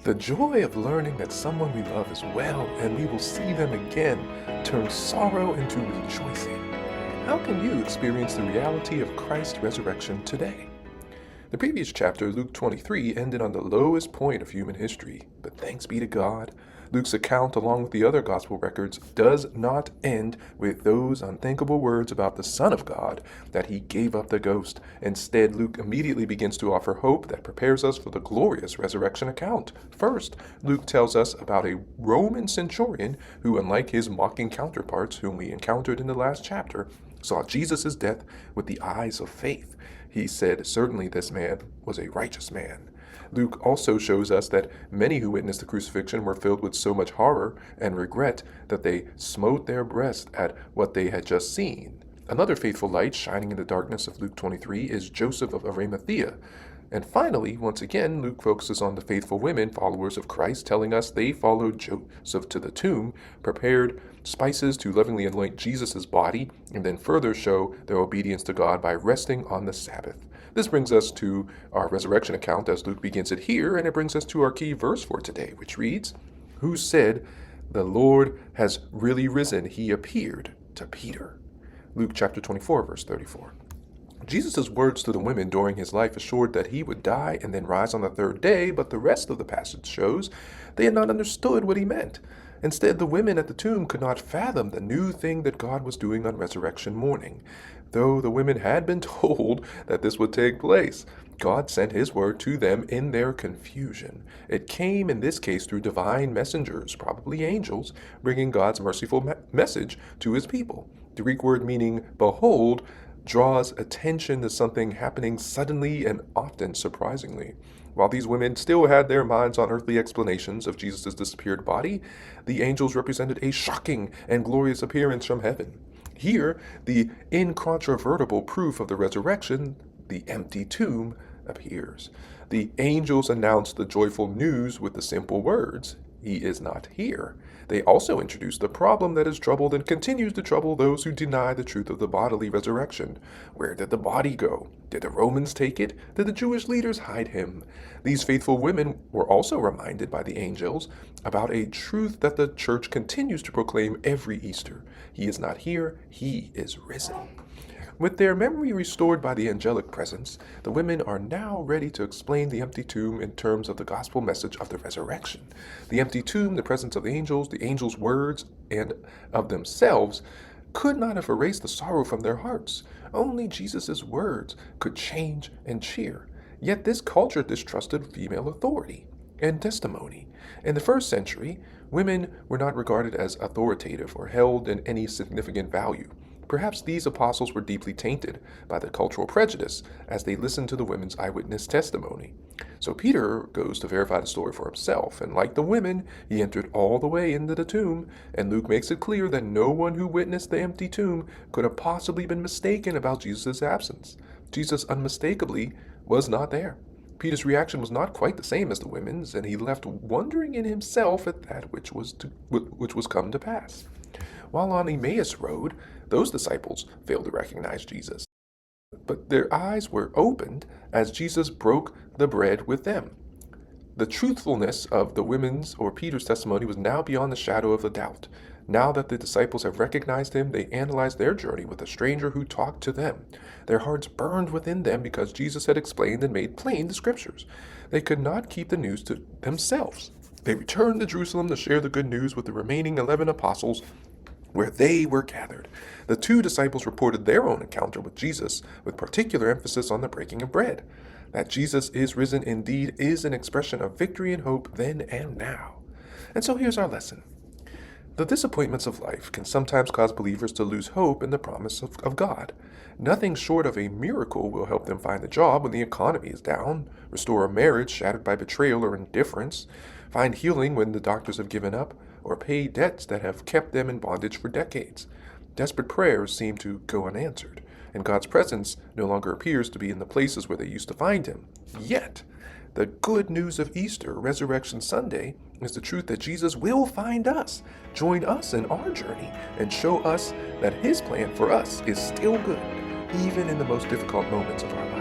The joy of learning that someone we love is well and we will see them again turns sorrow into rejoicing. How can you experience the reality of Christ's resurrection today? The previous chapter, Luke 23, ended on the lowest point of human history, but thanks be to God, Luke's account, along with the other gospel records, does not end with those unthinkable words about the Son of God, that he gave up the ghost. Instead, Luke immediately begins to offer hope that prepares us for the glorious resurrection account. First, Luke tells us about a Roman centurion who, unlike his mocking counterparts whom we encountered in the last chapter, saw Jesus' death with the eyes of faith. He said, "Certainly this man was a righteous man." Luke also shows us that many who witnessed the crucifixion were filled with so much horror and regret that they smote their breast at what they had just seen. Another faithful light shining in the darkness of Luke 23 is Joseph of Arimathea. And finally, once again, Luke focuses on the faithful women, followers of Christ, telling us they followed Joseph to the tomb, prepared spices to lovingly anoint Jesus' body, and then further show their obedience to God by resting on the Sabbath. This brings us to our resurrection account as Luke begins it here, and it brings us to our key verse for today, which reads, "Who said, 'The Lord has really risen, he appeared to Peter.'" Luke chapter 24, verse 34. Jesus' words to the women during his life assured that he would die and then rise on the third day, but the rest of the passage shows they had not understood what he meant. Instead, the women at the tomb could not fathom the new thing that God was doing on resurrection morning. Though the women had been told that this would take place, God sent his word to them in their confusion. It came in this case through divine messengers, probably angels, bringing God's merciful message to his people. The Greek word meaning behold draws attention to something happening suddenly and often surprisingly. While these women still had their minds on earthly explanations of Jesus' disappeared body, the angels represented a shocking and glorious appearance from heaven. Here, the incontrovertible proof of the resurrection, the empty tomb, appears. The angels announce the joyful news with the simple words, "He is not here." They also introduce the problem that has troubled and continues to trouble those who deny the truth of the bodily resurrection. Where did the body go? Did the Romans take it? Did the Jewish leaders hide him? These faithful women were also reminded by the angels about a truth that the church continues to proclaim every Easter. He is not here, he is risen. With their memory restored by the angelic presence, the women are now ready to explain the empty tomb in terms of the gospel message of the resurrection. The empty tomb, the presence of the angels' words, and of themselves could not have erased the sorrow from their hearts. Only Jesus' words could change and cheer. Yet this culture distrusted female authority and testimony. In the first century, women were not regarded as authoritative or held in any significant value. Perhaps these apostles were deeply tainted by the cultural prejudice as they listened to the women's eyewitness testimony. So Peter goes to verify the story for himself, and like the women, he entered all the way into the tomb, and Luke makes it clear that no one who witnessed the empty tomb could have possibly been mistaken about Jesus' absence. Jesus unmistakably was not there. Peter's reaction was not quite the same as the women's, and he left wondering in himself at that which was come to pass. While on Emmaus Road, those disciples failed to recognize Jesus, but their eyes were opened as Jesus broke the bread with them. The truthfulness of the women's or Peter's testimony was now beyond the shadow of a doubt. Now that the disciples have recognized him, they analyze their journey with a stranger who talked to them. Their hearts burned within them because Jesus had explained and made plain the scriptures. They could not keep the news to themselves. They returned to Jerusalem to share the good news with the remaining 11 apostles where they were gathered. The 2 disciples reported their own encounter with Jesus, with particular emphasis on the breaking of bread. That Jesus is risen indeed is an expression of victory and hope then and now. And so here's our lesson. The disappointments of life can sometimes cause believers to lose hope in the promise of God. Nothing short of a miracle will help them find a job when the economy is down, restore a marriage shattered by betrayal or indifference, find healing when the doctors have given up, or pay debts that have kept them in bondage for decades. Desperate prayers seem to go unanswered, and God's presence no longer appears to be in the places where they used to find him. Yet, the good news of Easter, Resurrection Sunday, is the truth that Jesus will find us, join us in our journey, and show us that his plan for us is still good, even in the most difficult moments of our lives.